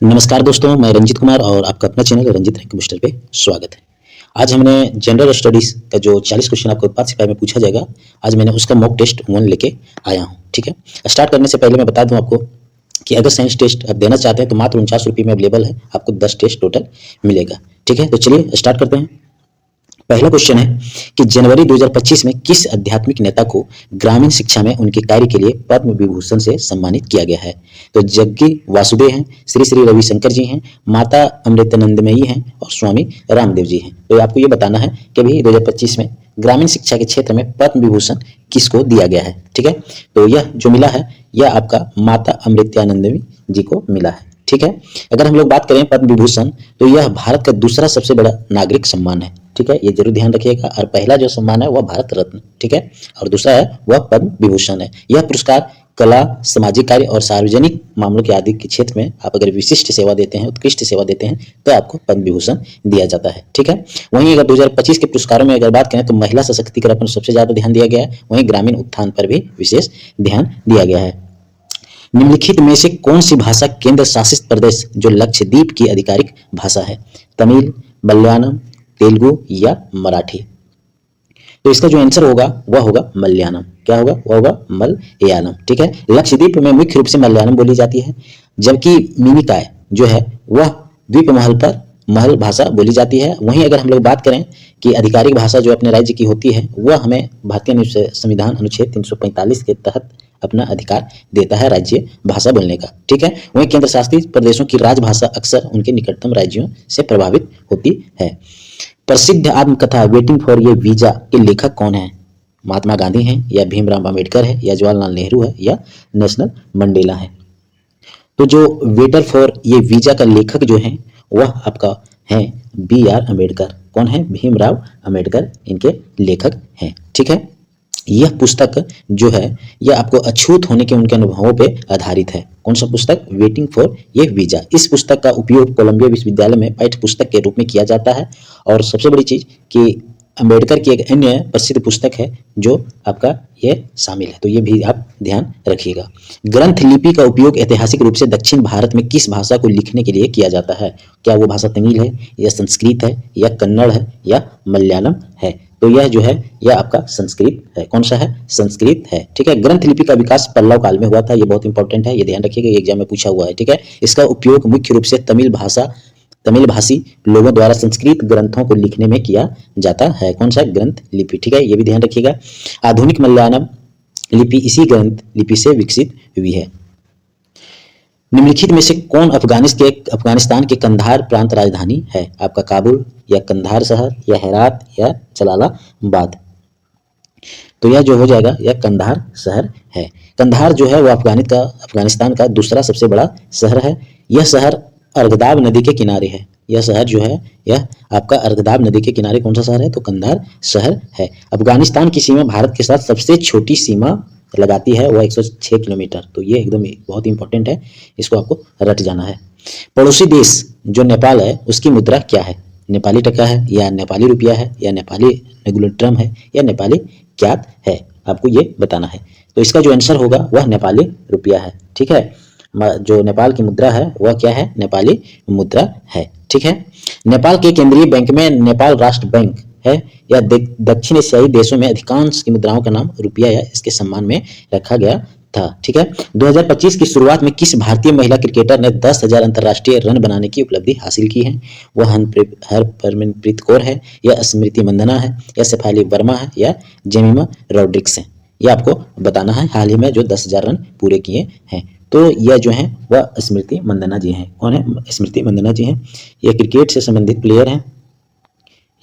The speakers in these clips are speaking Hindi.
नमस्कार दोस्तों, मैं रंजित कुमार और आपका अपना चैनल रंजित रैंक बूस्टर पे स्वागत है। आज हमने जनरल स्टडीज़ का जो 40 क्वेश्चन आपको उत्पाद सिपाही में पूछा जाएगा, आज मैंने उसका मॉक टेस्ट 1 लेके आया हूँ। ठीक है, स्टार्ट करने से पहले मैं बता दूँ आपको कि अगर साइंस टेस्ट आप देना चाहते हैं तो मात्र 49 रुपये में अवेलेबल है, आपको 10 टेस्ट टोटल मिलेगा। ठीक है, तो चलिए स्टार्ट करते हैं। पहला क्वेश्चन है कि जनवरी 2025 में किस आध्यात्मिक नेता को ग्रामीण शिक्षा में उनके कार्य के लिए पद्म विभूषण से सम्मानित किया गया है? तो जग्गी वासुदेव हैं, श्री श्री रविशंकर जी हैं, माता अमृतानंदमयी हैं और स्वामी रामदेव जी हैं। तो आपको ये बताना है कि भाई 2025 में ग्रामीण शिक्षा के क्षेत्र में पद्म विभूषण किसको दिया गया है। ठीक है, तो यह जो मिला है यह आपका माता अमृतानंदमयी जी को मिला है। ठीक है, अगर हम लोग बात करें पद्म विभूषण तो यह भारत का दूसरा सबसे बड़ा नागरिक सम्मान है। ठीक है, ये जरूर ध्यान रखिएगा। और पहला जो सम्मान है वह भारत रत्न, ठीक है, और दूसरा है वह पद्म विभूषण है। यह पुरस्कार कला, सामाजिक कार्य और सार्वजनिक मामलों के आदि के क्षेत्र में आप अगर विशिष्ट सेवा देते हैं, उत्कृष्ट सेवा देते हैं तो आपको पद्म विभूषण दिया जाता है। ठीक है, वहीं अगर 2025 के पुरस्कारों में अगर बात करें तो महिला सशक्तिकरण पर सबसे ज्यादा ध्यान दिया गया है, वहीं ग्रामीण उत्थान पर भी विशेष ध्यान दिया गया है। निम्नलिखित में से कौन सी भाषा केंद्र शासित प्रदेश जो लक्षद्वीप की आधिकारिक भाषा है? तमिल, मलयालम, तेलुगु या मराठी? तो इसका जो आंसर होगा वह होगा मलयालम। क्या होगा? वह होगा मलयालम। ठीक है, लक्षद्वीप में मुख्य रूप से मलयालम बोली जाती है, जबकि मिनिकॉय जो है वह द्वीप महल पर महल भाषा बोली जाती है। वहीं अगर हम लोग बात करें कि आधिकारिक भाषा जो अपने राज्य की होती है वह हमें भारतीय संविधान अनुच्छेद 345 के तहत अपना अधिकार देता है राज्य भाषा बोलने का। ठीक है, वहीं केंद्र शासित प्रदेशों की राजभाषा अक्सर उनके निकटतम राज्यों से प्रभावित होती है। प्रसिद्ध आत्मकथा वेटिंग फॉर ये वीजा के लेखक कौन है? महात्मा गांधी हैं या भीमराव अंबेडकर है या जवाहरलाल नेहरू है या नेल्सन मंडेला है? तो जो वेटर फॉर ये वीजा का लेखक जो है वह आपका है BR अम्बेडकर। कौन है? भीमराव अम्बेडकर इनके लेखक हैं। ठीक है, यह पुस्तक जो है यह आपको अछूत होने के उनके अनुभवों पे आधारित है। कौन सा पुस्तक? वेटिंग फॉर ये वीजा। इस पुस्तक का उपयोग कोलंबिया विश्वविद्यालय में पाठ्य पुस्तक के रूप में किया जाता है। और सबसे बड़ी चीज कि अम्बेडकर की एक अन्य प्रसिद्ध पुस्तक है जो आपका ये शामिल है, तो ये भी आप ध्यान रखिएगा। ग्रंथ लिपि का उपयोग ऐतिहासिक रूप से दक्षिण भारत में किस भाषा को लिखने के लिए किया जाता है? क्या वो भाषा तमिल है या संस्कृत है या कन्नड़ है या मलयालम है? तो यह जो है यह आपका संस्कृत है। कौन सा है? संस्कृत है। ठीक है, ग्रंथ लिपि का विकास पल्लव काल में हुआ था, ये बहुत इंपॉर्टेंट है, ये ध्यान रखिएगा, ये एग्जाम में पूछा हुआ है। ठीक है, इसका उपयोग मुख्य रूप से तमिल भाषी लोगों द्वारा संस्कृत ग्रंथों को लिखने में किया जाता है। कौन सा? ग्रंथ लिपि। ठीक है, ये भी ध्यान रखिएगा। आधुनिक मलयालम लिपि इसी ग्रंथ लिपि से विकसित हुई है। निम्नलिखित में से कौन अफगानिस्तान के कंधार प्रांत राजधानी है? आपका काबुल या कंधार शहर या हेरात या जलालाबाद? तो यह जो हो जाएगा यह कंधार शहर है। कंधार जो है वह अफगानिस्तान का दूसरा सबसे बड़ा शहर है। यह शहर अर्गदाब नदी के किनारे है। यह शहर जो है यह आपका अर्गदाब नदी के किनारे कौन सा शहर है? तो कंधार शहर है। अफगानिस्तान की सीमा भारत के साथ सबसे छोटी सीमा लगाती है, वह 106 किलोमीटर। तो ये एकदम बहुत इंपॉर्टेंट है, इसको आपको रट जाना है। पड़ोसी देश जो नेपाल है उसकी मुद्रा क्या है? नेपाली टका है या नेपाली रुपया है या नेपाली नेगुलेट्रम है या नेपाली क्यात है? आपको ये बताना है। तो इसका जो आंसर होगा वह नेपाली रुपया है। ठीक है, जो नेपाल की मुद्रा है वह क्या है? नेपाली मुद्रा है। ठीक है, नेपाल के केंद्रीय बैंक में नेपाल राष्ट्र बैंक है या दक्षिण एशियाई देशों में अधिकांश की मुद्राओं का नाम रुपया या इसके सम्मान में रखा गया था। ठीक है, 2025 की शुरुआत में किस भारतीय महिला क्रिकेटर ने 10,000 अंतर्राष्ट्रीय रन बनाने की उपलब्धि हासिल की है? वह हरमनप्रीत कौर है या स्मृति मंदाना है या शेफाली वर्मा है या जेमिमा रॉड्रिक्स है? ये आपको बताना है। हाल ही में जो 10,000 रन पूरे किए हैं, तो यह जो है वह स्मृति मंदाना जी हैं। कौन है? स्मृति मंदाना जी हैं। यह क्रिकेट से संबंधित प्लेयर हैं,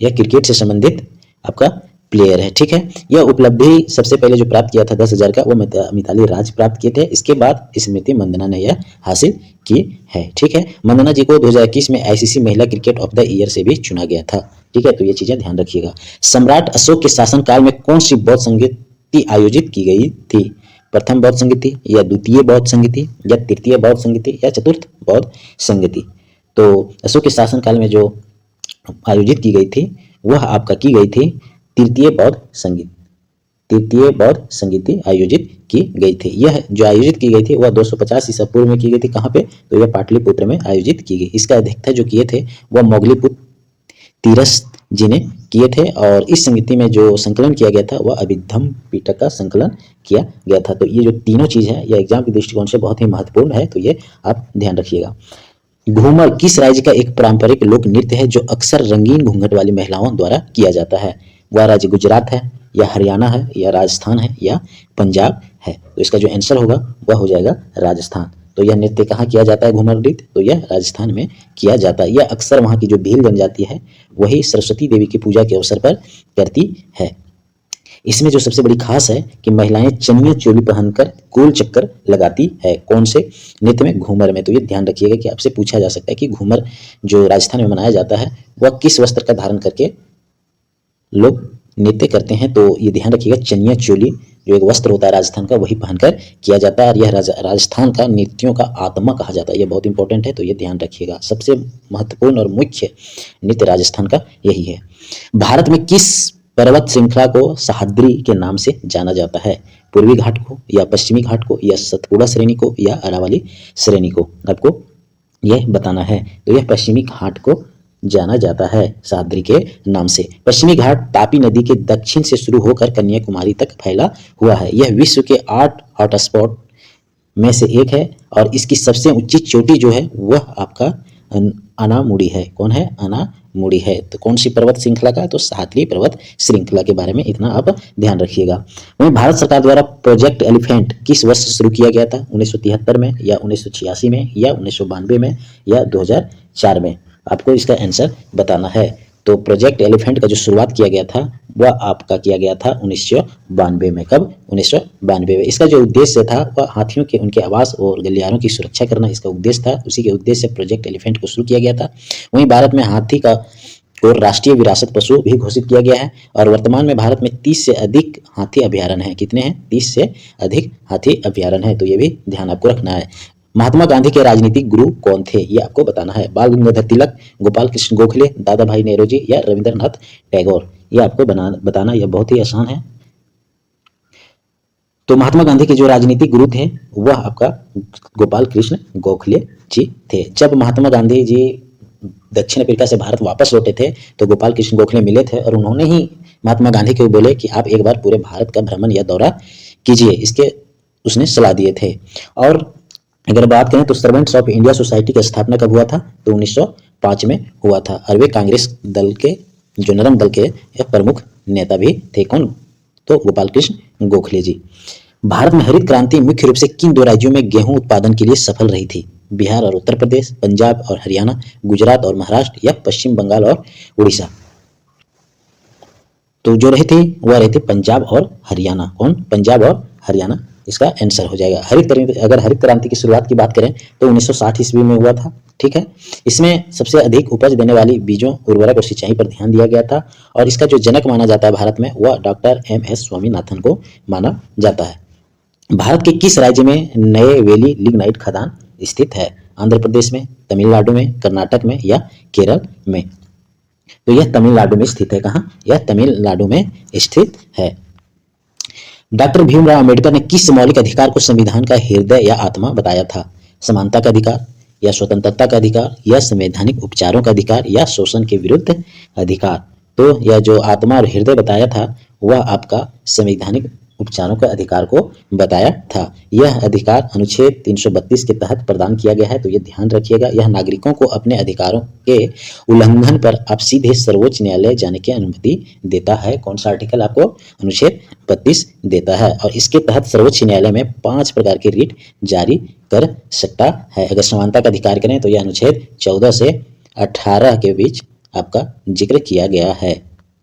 यह क्रिकेट से संबंधित आपका प्लेयर है। ठीक है, यह उपलब्धि सबसे पहले जो प्राप्त किया था 10,000 का वो मिताली राज प्राप्त किए थे। इसके बाद स्मृति मंदाना ने यह हासिल की है। ठीक है, मंदाना जी को 2021 में ICC महिला क्रिकेट ऑफ द ईयर से भी चुना गया था। ठीक है, तो ये चीजें ध्यान रखिएगा। सम्राट अशोक के शासनकाल में कौन सी बौद्ध संगीति आयोजित की गई थी? प्रथम बौद्ध संगीति या द्वितीय बौद्ध संगीति या तृतीय बौद्ध संगीति या चतुर्थ बौद्ध संगीति? तो अशोक के शासनकाल में जो आयोजित की गई थी वह आपका की गई थी तृतीय बौद्ध संगीत। तृतीय बौद्ध संगीति आयोजित की गई थी। यह जो आयोजित की गई थी वह 250 ईसा पूर्व में की गई थी। कहाँ पे? तो यह पाटलिपुत्र में आयोजित की गई। इसका अध्यक्षता जो किए थे वह मोगलीपुत्र तीरथ जी ने किए थे और इस संगीति में जो संकलन किया गया था वह अभिधम पिटक का संकलन किया गया था। तो ये जो तीनों चीज है यह एग्जाम के दृष्टिकोण से बहुत ही महत्वपूर्ण है, तो ये आप ध्यान रखिएगा। घूमर किस राज्य का एक पारंपरिक लोक नृत्य है जो अक्सर रंगीन घूंघट वाली महिलाओं द्वारा किया जाता है? वह राज्य गुजरात है या हरियाणा है या राजस्थान है या पंजाब है? तो इसका जो आंसर होगा वह हो जाएगा राजस्थान। तो यह नृत्य कहाँ किया जाता है घूमर नृत्य? तो यह राजस्थान में किया जाता है। यह अक्सर वहाँ की जो भील जनजाति है वही सरस्वती देवी की पूजा के अवसर पर करती है। इसमें जो सबसे बड़ी खास है कि महिलाएं चनिया चोली पहनकर गोल चक्कर लगाती है। कौन से नृत्य में? घूमर में। तो ये ध्यान रखिएगा कि आपसे पूछा जा सकता है कि घूमर जो राजस्थान में मनाया जाता है वह किस वस्त्र का धारण करके लोग नृत्य करते हैं। तो ये ध्यान रखिएगा चनिया चोली जो एक वस्त्र होता है राजस्थान का वही पहनकर किया जाता है और यह राजस्थान का नृत्यों का आत्मा कहा जाता है। यह बहुत इंपॉर्टेंट है, तो ये ध्यान रखिएगा। सबसे महत्वपूर्ण और मुख्य नृत्य राजस्थान का यही है। भारत में किस पर्वत श्रृंखला को सह्याद्री के नाम से जाना जाता है? पूर्वी घाट को या पश्चिमी घाट को या सतपुड़ा श्रेणी को या अरावली श्रेणी को? आपको यह बताना है। तो यह पश्चिमी घाट को जाना जाता है सह्याद्री के नाम से। पश्चिमी घाट तापी नदी के दक्षिण से शुरू होकर कन्याकुमारी तक फैला हुआ है। यह विश्व के 8 हॉटस्पॉट में से एक है और इसकी सबसे ऊंची चोटी जो है वह आपका अनामुड़ी है। कौन है? अनामुड़ी है। तो कौन सी पर्वत श्रृंखला का? तो सह्याद्री पर्वत श्रृंखला के बारे में इतना आप ध्यान रखिएगा। वहीं भारत सरकार द्वारा प्रोजेक्ट एलिफेंट किस वर्ष शुरू किया गया था? 1973 में या 1986 में या 1992 में या 2004 में? आपको इसका आंसर बताना है। तो प्रोजेक्ट एलिफेंट का जो शुरुआत किया गया था वह आपका किया गया था 1992 में। कब? 1992 में। इसका जो उद्देश्य था वह हाथियों के उनके आवास और गलियारों की सुरक्षा करना इसका उद्देश्य था। उसी के उद्देश्य से प्रोजेक्ट एलिफेंट को शुरू किया गया था। वहीं भारत में हाथी का को राष्ट्रीय विरासत पशु भी घोषित किया गया है और वर्तमान में भारत में 30 से अधिक हाथी अभ्यारण्य हैं। कितने हैं? 30 से अधिक हाथी अभ्यारण्य है। तो ये भी ध्यान आपको रखना है। महात्मा गांधी के राजनीतिक गुरु कौन थे? ये आपको बताना है। बाल गंगाधर तिलक, गोपाल कृष्ण गोखले, दादा भाई नेहरू या रविंद्रनाथ टैगोर? ये आपको बताना। यह बहुत ही आसान है। तो महात्मा गांधी के जो राजनीतिक गुरु थे वह आपका गोपाल कृष्ण गोखले जी थे। जब महात्मा गांधी जी दक्षिण अफ्रीका से भारत वापस लौटे थे तो गोपाल कृष्ण गोखले मिले थे और उन्होंने ही महात्मा गांधी को बोले कि आप एक बार पूरे भारत का भ्रमण या दौरा कीजिए, इसके उसने सलाह दिए थे। और अगर बात करें तो सर्वेंट्स ऑफ इंडिया सोसाइटी की स्थापना कब हुआ था? तो 1905 में हुआ था और वे कांग्रेस दल के जो नरम दल के प्रमुख नेता भी थे। कौन? तो गोपाल कृष्ण गोखले जी। भारत में हरित क्रांति मुख्य रूप से किन 2 राज्यों में गेहूं उत्पादन के लिए सफल रही थी? बिहार और उत्तर प्रदेश, पंजाब और हरियाणा, गुजरात और महाराष्ट्र या पश्चिम बंगाल और उड़ीसा? तो जो रहे थे वह रहे थे पंजाब और हरियाणा। कौन? पंजाब और हरियाणा इसका आंसर हो जाएगा। अगर हरित क्रांति की शुरुआत की बात करें तो 1960 ईस्वी में हुआ था। ठीक है। इसमें सबसे अधिक उपज देने वाली बीजों, उर्वरक और सिंचाई पर ध्यान दिया गया था और इसका जो जनक माना जाता है भारत में वह डॉक्टर MS स्वामीनाथन को माना जाता है। भारत के किस राज्य में नए वेली लिग्नाइट खदान स्थित है? आंध्र प्रदेश में, तमिलनाडु में, कर्नाटक में या केरल में? तो यह तमिलनाडु में स्थित है। कहाँ? यह तमिलनाडु में स्थित है। डॉक्टर भीमराव अंबेडकर ने किस मौलिक अधिकार को संविधान का हृदय या आत्मा बताया था? समानता का अधिकार या स्वतंत्रता का अधिकार या संवैधानिक उपचारों का अधिकार या शोषण के विरुद्ध अधिकार? तो यह जो आत्मा और हृदय बताया था वह आपका संवैधानिक उपचारों के अधिकार को बताया था। यह अधिकार अनुच्छेद 332 के तहत प्रदान किया गया है। तो ये ध्यान रखिएगा। यह नागरिकों को अपने अधिकारों के उल्लंघन पर आप सीधे सर्वोच्च न्यायालय जाने की अनुमति देता है। कौन सा आर्टिकल आपको? अनुच्छेद 32 देता है और इसके तहत सर्वोच्च न्यायालय में 5 प्रकार की रिट जारी कर सकता है। अगर समानता का अधिकार करें तो यह अनुच्छेद 14 से 18 के बीच आपका जिक्र किया गया है।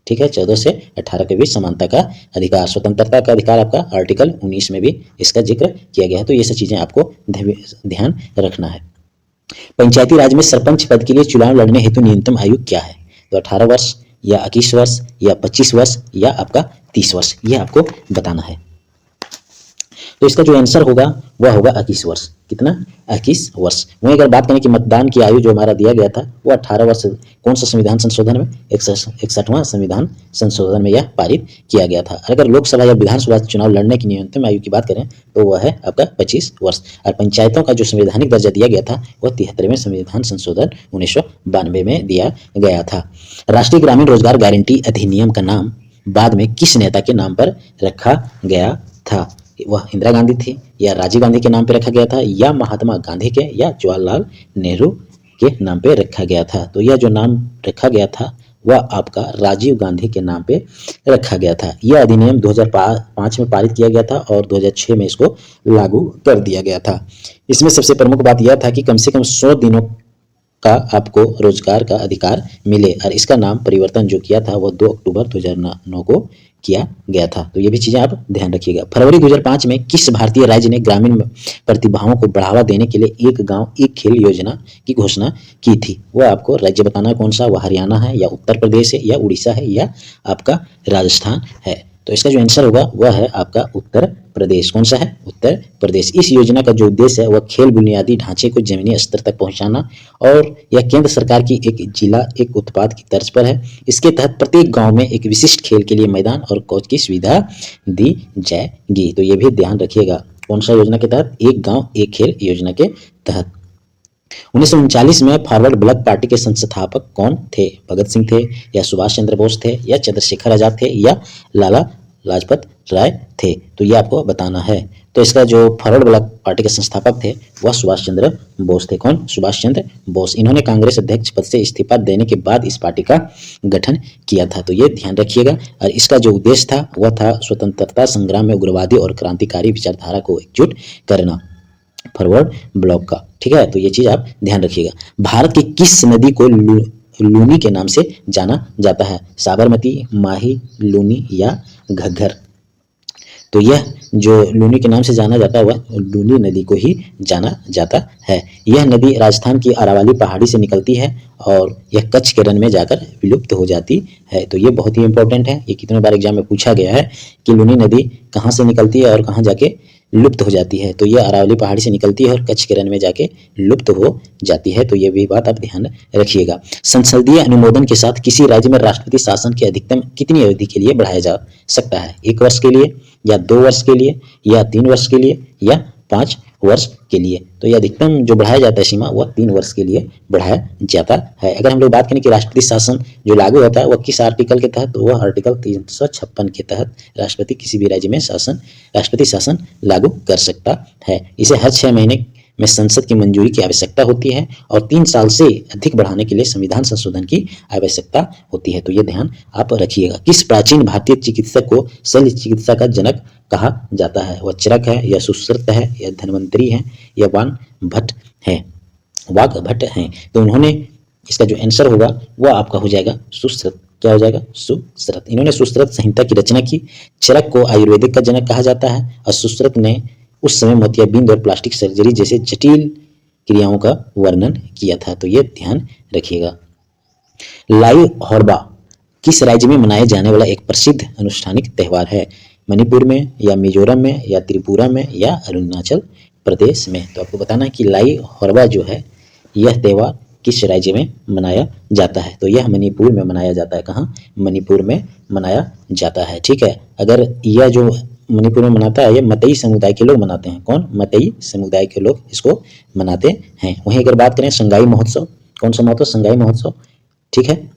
ठीक है, 14 से 18 के बीच समानता का अधिकार। स्वतंत्रता का अधिकार आपका आर्टिकल 19 में भी इसका जिक्र किया गया है। तो ये सब चीजें आपको ध्यान रखना है। पंचायती राज में सरपंच पद के लिए चुनाव लड़ने हेतु न्यूनतम आयु क्या है? तो 18 वर्ष या 21 वर्ष या 25 वर्ष या आपका 30 वर्ष, यह आपको बताना है। तो इसका जो आंसर होगा वह होगा 21 वर्ष। कितना? 21 वर्ष। वहीं अगर बात करें कि मतदान की आयु जो हमारा दिया गया था वो 18 वर्ष कौन सा संविधान संशोधन में? 61वां संविधान संशोधन में यह पारित किया गया था। अगर लोकसभा या विधानसभा चुनाव लड़ने की न्यूनतम आयु की बात करें तो वह है आपका 25 वर्ष। और पंचायतों का जो संवैधानिक दर्जा दिया गया था वह 73वें संविधान संशोधन 1992 में दिया गया था। राष्ट्रीय ग्रामीण रोजगार गारंटी अधिनियम का नाम बाद में किस नेता के नाम पर रखा गया था? वह इंदिरा गांधी थी या राजीव गांधी के नाम पे रखा गया था या महात्मा गांधी के या जवाहरलाल नेहरू के नाम पे रखा गया था? तो यह जो नाम रखा गया था वह आपका राजीव गांधी के नाम पे रखा गया था। यह अधिनियम 2005 में पारित किया गया था और 2006 में इसको लागू कर दिया गया था। इसमें सबसे प्रमुख बात यह था कि कम से कम 100 दिनों का आपको रोजगार का अधिकार मिले और इसका नाम परिवर्तन जो किया था वो 2 अक्टूबर 2009 को किया गया था। तो ये भी चीजें आप ध्यान रखिएगा। फरवरी 2005 में किस भारतीय राज्य ने ग्रामीण प्रतिभाओं को बढ़ावा देने के लिए एक गांव एक खेल योजना की घोषणा की थी? वो आपको राज्य बताना है कौन सा। वह हरियाणा है या उत्तर प्रदेश है या उड़ीसा है या आपका राजस्थान है? तो इसका जो आंसर होगा वह है आपका उत्तर प्रदेश। कौन सा है? उत्तर प्रदेश। इस योजना का जो उद्देश्य है वह खेल बुनियादी ढांचे को जमीनी स्तर तक पहुंचाना और यह केंद्र सरकार की एक जिला एक उत्पाद की तर्ज पर है। इसके तहत प्रत्येक गांव में एक विशिष्ट खेल के लिए मैदान और कोच की सुविधा दी जाएगी। तो ये भी ध्यान रखिएगा। कौन सा योजना के तहत? एक गाँव एक खेल योजना के तहत। 1939 में फॉरवर्ड ब्लॉक पार्टी के संस्थापक कौन थे? भगत सिंह थे या सुभाष चंद्र बोस थे या चंद्रशेखर आजाद थे या लाला लाजपत राय थे? तो ये आपको बताना है। तो इसका जो फॉरवर्ड ब्लॉक पार्टी के संस्थापक थे वह सुभाष चंद्र बोस थे। कौन? सुभाष चंद्र बोस। इन्होंने कांग्रेस अध्यक्ष पद से इस्तीफा देने के बाद इस पार्टी का गठन किया था। तो ये ध्यान रखिएगा। और इसका जो उद्देश्य था वह था स्वतंत्रता संग्राम में उग्रवादी और क्रांतिकारी विचारधारा को एकजुट करना, फॉरवर्ड ब्लॉक का। ठीक है, तो ये चीज आप ध्यान रखिएगा। भारत की किस नदी को लूनी के नाम से जाना जाता है? साबरमती, माही, लूनी या घग्गर? तो यह जो लूनी के नाम से जाना जाता है वह लूनी नदी को ही जाना जाता है। यह नदी राजस्थान की अरावली पहाड़ी से निकलती है और यह कच्छ के रण में जाकर विलुप्त हो जाती है। तो ये बहुत ही इंपॉर्टेंट है। ये कितने बार एग्जाम में पूछा गया है कि लूनी नदी कहाँ से निकलती है और कहाँ जाके लुप्त हो जाती है? तो ये अरावली पहाड़ी से निकलती है और कच्छ के रण में जाके लुप्त हो जाती है। तो ये भी बात आप ध्यान रखिएगा। संसदीय अनुमोदन के साथ किसी राज्य में राष्ट्रपति शासन की अधिकतम कितनी अवधि के लिए बढ़ाया जा सकता है? 1 वर्ष के लिए या 2 वर्ष के लिए या 3 वर्ष के लिए या 5 वर्ष के लिए? तो ये अधिकतम जो बढ़ाया जाता है सीमा वह 3 वर्ष के लिए बढ़ाया जाता है। अगर हम लोग बात करें कि राष्ट्रपति शासन जो लागू होता है वह किस आर्टिकल के तहत? तो वह आर्टिकल 356 के तहत राष्ट्रपति किसी भी राज्य में राष्ट्रपति शासन लागू कर सकता है। इसे हर 6 महीने में संसद की मंजूरी की आवश्यकता होती है और 3 साल से अधिक बढ़ाने के लिए संविधान संशोधन की आवश्यकता होती है। तो ये ध्यान आप रखिएगा। किस प्राचीन भारतीय चिकित्सक को शल्य चिकित्सा का जनक कहा जाता है? वह चरक है या सुश्रुत है या धन्वंतरी है या वाग्भट है? तो उन्होंने इसका जो आंसर होगा वह आपका हो जाएगा सुश्रुत। क्या हो जाएगा? सुश्रुत। इन्होंने सुश्रुत संहिता की रचना की। चरक को आयुर्वेदिक का जनक कहा जाता है और सुश्रुत ने उस समय मोतियाबिंद और प्लास्टिक सर्जरी जैसे जटिल क्रियाओं का वर्णन किया था। तो ये ध्यान रखिएगा। लाई हॉर्बा किस राज्य में मनाया जाने वाला एक प्रसिद्ध अनुष्ठानिक त्योहार है? मणिपुर में या मिजोरम में या त्रिपुरा में या अरुणाचल प्रदेश में? तो आपको बताना है कि लाई हॉर्बा जो है यह त्योहार किस राज्य में मनाया जाता है? तो यह मणिपुर में मनाया जाता है। कहाँ? मणिपुर में मनाया जाता है। ठीक है, अगर यह जो मणिपुर में मनाता है ये मतई समुदाय के लोग मनाते हैं। कौन? मतई समुदाय के लोग इसको मनाते हैं। वहीं अगर बात करें संगाई महोत्सव, कौन सा महोत्सव? संगाई महोत्सव। ठीक है,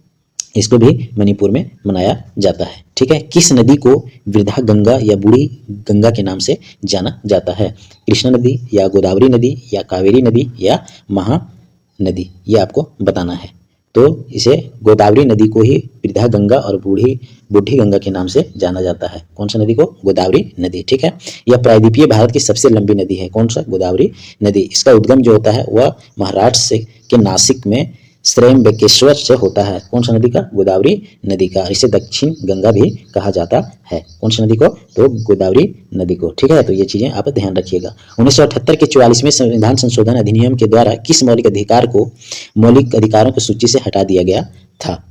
इसको भी मणिपुर में मनाया जाता है। ठीक है, किस नदी को वृद्धा गंगा या बूढ़ी गंगा के नाम से जाना जाता है? कृष्णा नदी या गोदावरी नदी या कावेरी नदी या महानदी? ये आपको बताना है। तो इसे गोदावरी नदी को ही वृद्धा गंगा और बूढ़ी गंगा के नाम से जाना जाता है। कौन सा नदी को? गोदावरी नदी। ठीक है, यह प्रायद्वीपीय भारत की सबसे लंबी नदी है। कौन सा? गोदावरी नदी। इसका उद्गम जो होता है वह महाराष्ट्र के नासिक में श्रवणबेकेश्वर से होता है। कौन सा नदी का? गोदावरी नदी का। इसे दक्षिण गंगा भी कहा जाता है। कौन सी नदी को? तो गोदावरी नदी को। ठीक है, तो ये चीजें आप ध्यान रखिएगा। 1978 के 44वें संविधान संशोधन अधिनियम के द्वारा किस मौलिक अधिकार को मौलिक अधिकारों की सूची से हटा दिया गया था?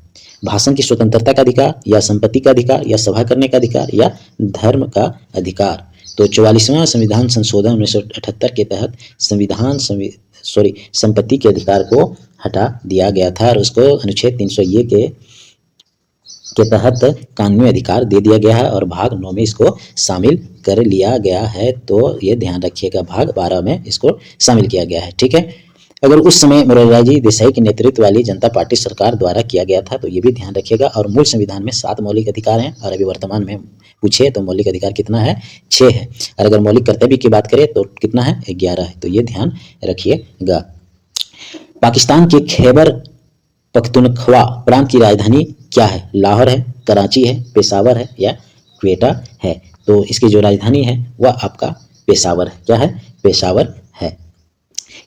भाषण की स्वतंत्रता का अधिकार या संपत्ति का अधिकार या सभा करने का अधिकार या धर्म का अधिकार? तो 44वां संविधान संशोधन 1978 के तहत संपत्ति के अधिकार को हटा दिया गया था और उसको अनुच्छेद 300 ये के तहत कानूनी अधिकार दे दिया गया है और भाग 9 में इसको शामिल कर लिया गया है। तो ये ध्यान रखिएगा, भाग 12 में इसको शामिल किया गया है। ठीक है, अगर उस समय मोरारजी देसाई के नेतृत्व वाली जनता पार्टी सरकार द्वारा किया गया था तो ये भी ध्यान रखिएगा। और मूल संविधान में 7 मौलिक अधिकार हैं और अभी वर्तमान में पूछे तो मौलिक अधिकार कितना है, 6 है। और अगर मौलिक कर्तव्य की बात करें तो कितना है, 11 है। तो ये ध्यान रखिएगा। पाकिस्तान के खैबर पख्तूनख्वा प्रांत की राजधानी क्या है? लाहौर है, कराची है, पेशावर है या क्वेटा है? तो इसकी जो राजधानी है वह आपका पेशावर है। क्या है? पेशावर है।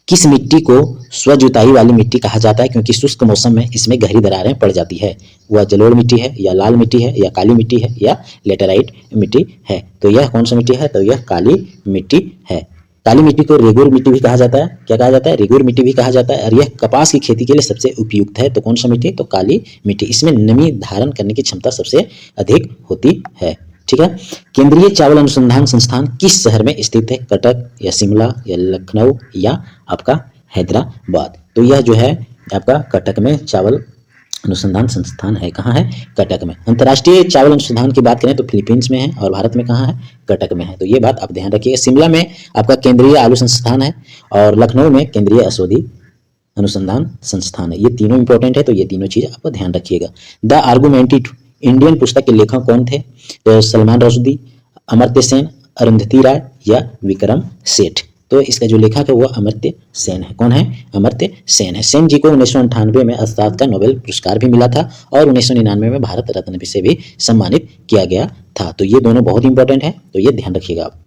किस मिट्टी को स्वजुताई वाली मिट्टी कहा जाता है क्योंकि शुष्क मौसम में इसमें गहरी दरारें पड़ जाती है? वह जलोढ़ मिट्टी है या लाल मिट्टी है या काली मिट्टी है या लेटेराइट मिट्टी है? तो यह कौन सा मिट्टी है? तो यह काली मिट्टी है। काली मिट्टी को रेगुर मिट्टी भी कहा जाता है। क्या कहा जाता है? रेगुर मिट्टी भी कहा जाता है। और यह कपास की खेती के लिए सबसे उपयुक्त है। तो कौन सा मिट्टी? तो काली मिट्टी। इसमें नमी धारण करने की क्षमता सबसे अधिक होती है। ठीक है, केंद्रीय चावल अनुसंधान संस्थान किस शहर में स्थित है? कटक या शिमला या लखनऊ या आपका हैदराबाद? तो यह जो है आपका कटक में चावल अनुसंधान संस्थान है। कहाँ है? कटक में। अंतर्राष्ट्रीय चावल अनुसंधान की बात करें तो फिलीपींस में है और भारत में कहाँ है? कटक में है। तो ये बात आप ध्यान रखिएगा। शिमला में आपका केंद्रीय आलू संस्थान है और लखनऊ में केंद्रीय औषधि अनुसंधान संस्थान है। ये तीनों इंपॉर्टेंट है, तो ये तीनों चीज आपको ध्यान रखिएगा। द आर्गुमेंटेड इंडियन पुस्तक के लेखक कौन थे? तो सलमान रुश्दी, अमर्त्य सेन, अरुंधति राय या विक्रम सेठ? तो इसका जो लेखक है वो अमर्त्य सेन है। कौन है? अमर्त्य सेन है। सेन जी को 1998 में अर्थशास्त्र का नोबेल पुरस्कार भी मिला था और 1999 में भारत रत्न से भी सम्मानित किया गया था। तो ये दोनों बहुत इंपॉर्टेंट है, तो ये ध्यान रखिएगा आप।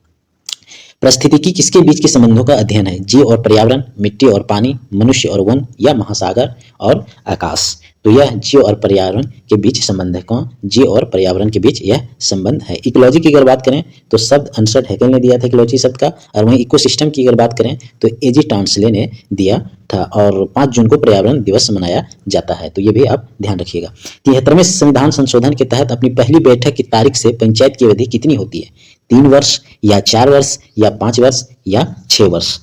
परिस्थितिकी किसके बीच के संबंधों का अध्ययन है? जीव और पर्यावरण, मिट्टी और पानी, मनुष्य और वन या महासागर और आकाश? तो यह जीव और पर्यावरण के बीच संबंध है। कौन? जीव और पर्यावरण के बीच यह संबंध है। इकोलॉजी की अगर बात करें तो शब्द अनसर्ट हैकेल ने दिया था इकोलॉजी शब्द का। और वहीं इकोसिस्टम की अगर बात करें तो एजी टाउंसले ने दिया था। और 5 जून को पर्यावरण दिवस मनाया जाता है। तो ये भी आप ध्यान रखिएगा। 73वें संविधान संशोधन के तहत अपनी पहली बैठक की तारीख से पंचायत की अवधि कितनी होती है? 3 वर्ष या 4 वर्ष या 5 वर्ष या 6 वर्ष?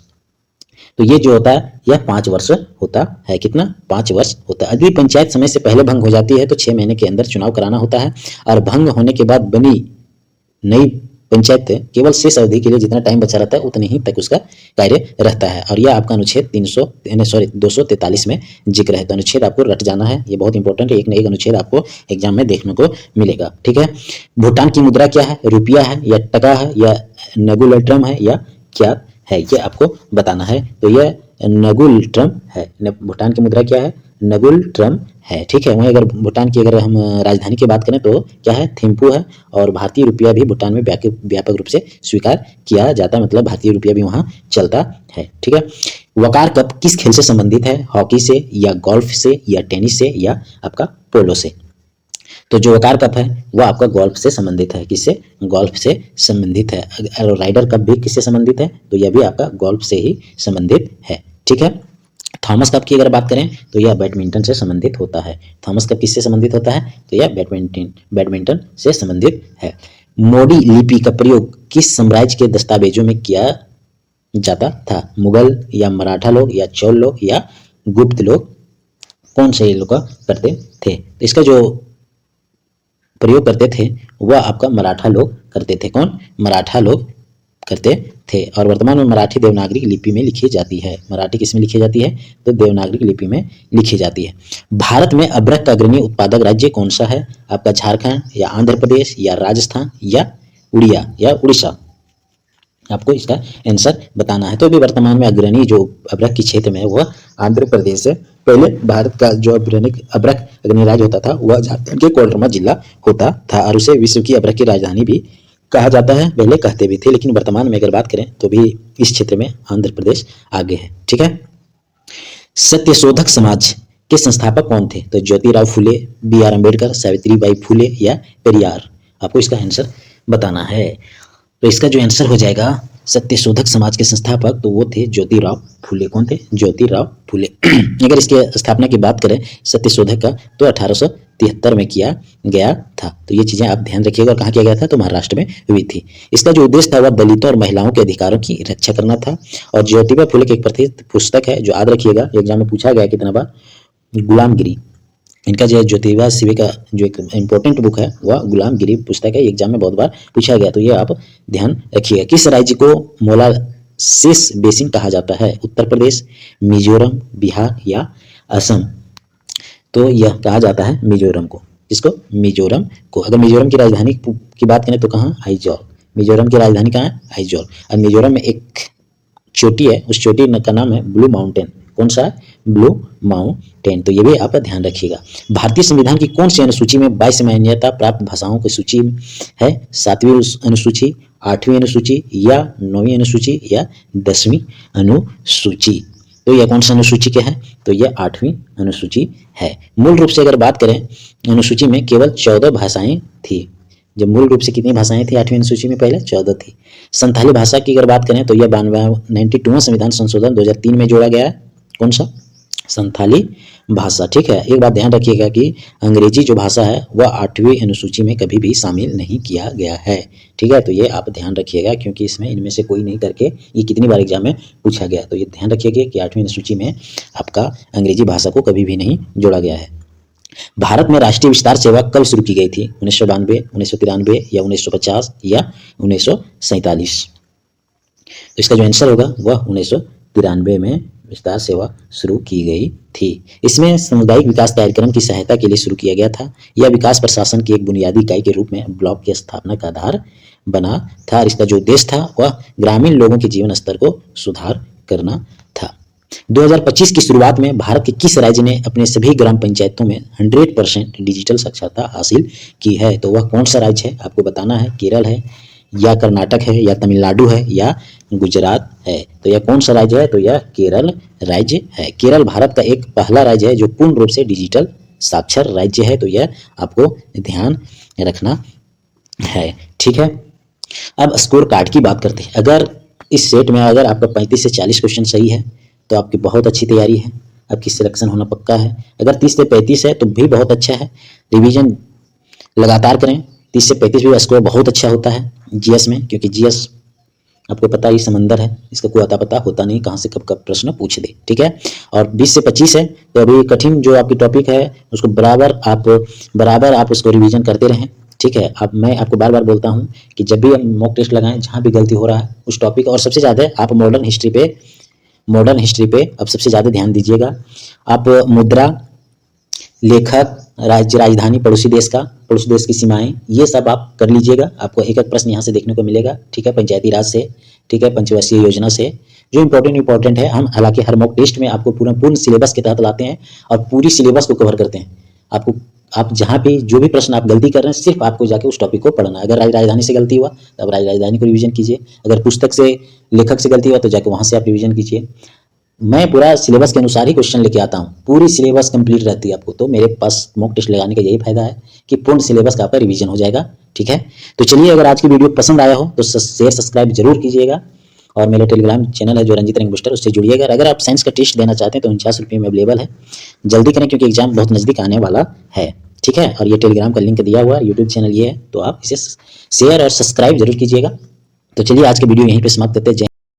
तो ये जो होता है यह 5 वर्ष होता है। कितना? 5 वर्ष होता है। यदि पंचायत समय से पहले भंग हो जाती है तो 6 महीने के अंदर चुनाव कराना होता है और भंग होने के बाद बनी नई पंचायत केवल शेष अवधि के लिए जितना टाइम बचा रहता है उतने ही तक उसका कार्य रहता है। और यह आपका अनुच्छेद 243 में जिक्र है। तो अनुच्छेद आपको रट जाना है, ये बहुत इंपॉर्टेंट है। एक न एक अनुच्छेद आपको एग्जाम में देखने को मिलेगा। ठीक है, भूटान की मुद्रा क्या है? रुपया है या टका है या नगुलट्रम है या क्या है? ये आपको बताना है। तो यह नगुलट्रम है। भूटान की मुद्रा क्या है? नगुलट्रम है। ठीक है, वहीं अगर भूटान की अगर हम राजधानी की बात करें तो क्या है? थिम्पू है। और भारतीय रुपया भी भूटान में व्यापक रूप से स्वीकार किया जाता है, मतलब भारतीय रुपया भी वहाँ चलता है। ठीक है, वकार कप किस खेल से संबंधित है? हॉकी से या गोल्फ से या टेनिस से या आपका पोलो से? तो जो वकार कप है वह आपका गोल्फ से संबंधित है। किससे? गोल्फ से संबंधित है। राइडर कप भी किससे संबंधित है? तो यह भी आपका गोल्फ से ही संबंधित है। ठीक है, थॉमस कप की अगर बात करें तो यह बैडमिंटन से संबंधित होता है। थॉमस कप किससे संबंधित होता है? तो यह बैडमिंटन से संबंधित है। मोडी लिपि का प्रयोग किस साम्राज्य के दस्तावेजों में किया जाता था? मुगल या मराठा लोग या चोल लोग या गुप्त लोग? कौन से लोग करते थे? तो इसका जो प्रयोग करते थे वह आपका मराठा लोग करते थे। कौन? मराठा लोग करते थे। और वर्तमान में मराठी देवनागरी लिपि में लिखी जाती है। मराठी किस में लिखी जाती है? तो देवनागरी लिपि में लिखी जाती है। भारत में अदरक का अग्रणी उत्पादक राज्य कौन सा है? आपका झारखंड या आंध्र प्रदेश या राजस्थान या उड़ीसा? आपको इसका आंसर बताना है। तो अभी वर्तमान में अग्रणी जो अदरक की क्षेत्र में है वह आंध्र प्रदेश है। पहले भारत का जो अदरक अग्रणी राज्य होता था वह झारखंड के कोडरमा जिला होता था और उसे विश्व की अदरक की राजधानी भी कहा जाता है। पहले कहते भी थे, लेकिन वर्तमान में अगर बात करें तो भी इस क्षेत्र में आंध्र प्रदेश आगे है। ठीक है, सत्यशोधक समाज के संस्थापक कौन थे? तो ज्योतिराव फुले, BR अम्बेडकर, सावित्रीबाई फुले या पेरियार? आपको इसका आंसर बताना है। तो इसका जो आंसर हो जाएगा सत्यशोधक समाज के संस्थापक, तो वो थे ज्योतिराव फुले। कौन थे? ज्योतिराव फुले। अगर इसके स्थापना की बात करें सत्यशोधक का तो 1973 में किया गया था। तो ये चीजें आप ध्यान रखिएगा। और कहाँ किया गया था? तो महाराष्ट्र में हुई थी। इसका जो उद्देश्य था वह दलितों और महिलाओं के अधिकारों की रक्षा करना था। और ज्योतिबा फुले की एक प्रसिद्ध पुस्तक है जो याद रखिएगा, एग्जाम में पूछा गया कितना बार, गुलामगिरी। इनका जो ज्योतिबा सिवे का जो एक इंपॉर्टेंट बुक है वह गुलामगिरी पुस्तक है। एग्जाम में बहुत बार पूछा गया, तो ये आप ध्यान रखिएगा। किस राज्य को मोलासिस बेसिन कहा जाता है? उत्तर प्रदेश, मिजोरम, बिहार या असम? तो यह कहा जाता है मिजोरम को। इसको मिजोरम को। अगर मिजोरम की राजधानी की बात करें तो कहाँ? आइजॉल। मिजोरम की राजधानी कहाँ है? आइजॉल। और मिजोरम में एक चोटी है, उस चोटी का नाम है ब्लू माउंटेन। कौन सा है? Blue mountain. तो ये भी आप ध्यान रखिएगा। भारतीय संविधान की कौन सी अनुसूची में 22 मान्यता प्राप्त भाषाओं की सूची है? 7वीं अनुसूची, 8वीं अनुसूची या 9वीं अनुसूची या 10वीं अनुसूची? तो यह कौन सा अनुसूची के है? तो यह 8वीं अनुसूची है। मूल रूप से अगर बात करें अनुसूची में केवल 14 भाषाएं थी। जब मूल रूप से कितनी भाषाएं थी 8वीं अनुसूची में? पहले 14 थी। संथाली भाषा की अगर बात करें तो यह 92वां संविधान संशोधन 2003 में जोड़ा गया है। कौन सा? संथाली भाषा। ठीक है। एक बात ध्यान रखिएगा कि अंग्रेजी जो भाषा है वह 8वीं अनुसूची में कभी भी शामिल नहीं किया गया है। ठीक है। तो ये आप ध्यान रखिएगा क्योंकि इसमें इनमें से कोई नहीं करके ये कितनी बार एग्जाम में पूछा गया। तो ये ध्यान रखिएगा कि 8वीं अनुसूची में आपका अंग्रेजी भाषा को कभी भी नहीं जोड़ा गया है। भारत में राष्ट्रीय विस्तार सेवा कब शुरू की गई थी? 1992, 1993 या 1950 या 1947? तो इसका जो आंसर होगा वह 1993 में विस्तार सेवा शुरू की गई थी। इसमें सामुदायिक विकास कार्यक्रम की सहायता के लिए शुरू किया गया था। यह विकास प्रशासन की एक बुनियादी इकाई के रूप में ब्लॉक की स्थापना का आधार बना था। इसका जो उद्देश्य था वह ग्रामीण लोगों के जीवन स्तर को सुधार करना था। 2025 की शुरुआत में भारत के किस राज्य ने अपने सभी ग्राम पंचायतों में 100% डिजिटल साक्षरता हासिल की है? तो वह कौन सा राज्य है? आपको बताना है। केरल है या कर्नाटक है या तमिलनाडु है या गुजरात है? तो यह कौन सा राज्य है? तो यह केरल राज्य है। केरल भारत का एक पहला राज्य है जो पूर्ण रूप से डिजिटल साक्षर राज्य है। तो यह आपको ध्यान रखना है। ठीक है। अब स्कोर कार्ड की बात करते हैं। अगर इस सेट में अगर आपका 35 से 40 क्वेश्चन सही है तो आपकी बहुत अच्छी तैयारी है, आपकी सिलेक्शन होना पक्का है। अगर 30 से 35 है तो भी बहुत अच्छा है। रिवीजन लगातार करें। 30 से 35 भी स्कोर बहुत अच्छा होता है जीएस में, क्योंकि जीएस आपको पता ही समंदर है, इसका कोई अता पता होता नहीं कहाँ से कब कब प्रश्न पूछ दे। ठीक है। और 20 से 25 है तो अभी कठिन जो आपकी टॉपिक है उसको बराबर आप उसको रिवीजन करते रहें। ठीक है। अब मैं आपको बार बार बोलता हूँ कि जब भी आप मॉक टेस्ट लगाएं, जहाँ भी गलती हो रहा है उस टॉपिक, और सबसे ज़्यादा आप मॉडर्न हिस्ट्री पे अब सबसे ज़्यादा ध्यान दीजिएगा। आप मुद्रा, लेखक, राज्य, राजधानी, पड़ोसी देश की सीमाएं, ये सब आप कर लीजिएगा। आपको एक एक प्रश्न यहाँ से देखने को मिलेगा। ठीक है। पंचायती राज से, ठीक है, पंचवर्षीय योजना से जो इंपॉर्टेंट है। हम हालांकि हर मॉक टेस्ट में आपको पूर्ण सिलेबस के तहत लाते हैं और पूरी सिलेबस को कवर करते हैं। आप जहाँ भी जो भी प्रश्न आप गलती कर रहे हैं, सिर्फ आपको जाके उस टॉपिक को पढ़ना है। अगर राजधानी से गलती हुआ तो आप राजधानी को रिवीजन कीजिए। अगर पुस्तक से, लेखक से गलती हुआ तो जाके वहाँ से आप रिवीजन कीजिए। मैं पूरा सिलेबस के अनुसार ही क्वेश्चन लेके आता हूँ। पूरी सिलेबस कंप्लीट रहती है आपको। तो मेरे पास मॉक टेस्ट लगाने का यही फायदा है कि पूर्ण सिलेबस का आपका रिवीजन हो जाएगा। ठीक है। तो चलिए, अगर आज की वीडियो पसंद आया हो तो शेयर सब्सक्राइब जरूर कीजिएगा। और मेरा टेलीग्राम चैनल है जो रंजित रैंक बूस्टर, उससे जुड़िएगा। अगर आप साइंस का टेस्ट देना चाहते हैं तो 49 रुपये में अवेलेबल है। जल्दी करें क्योंकि एग्जाम बहुत नजदीक आने वाला है। ठीक है। और ये टेलीग्राम का लिंक दिया हुआ है, यूट्यूब चैनल ये है, तो आप इसे शेयर और सब्सक्राइब जरूर कीजिएगा। तो चलिए, आज की वीडियो यहीं पे समाप्त करते हैं।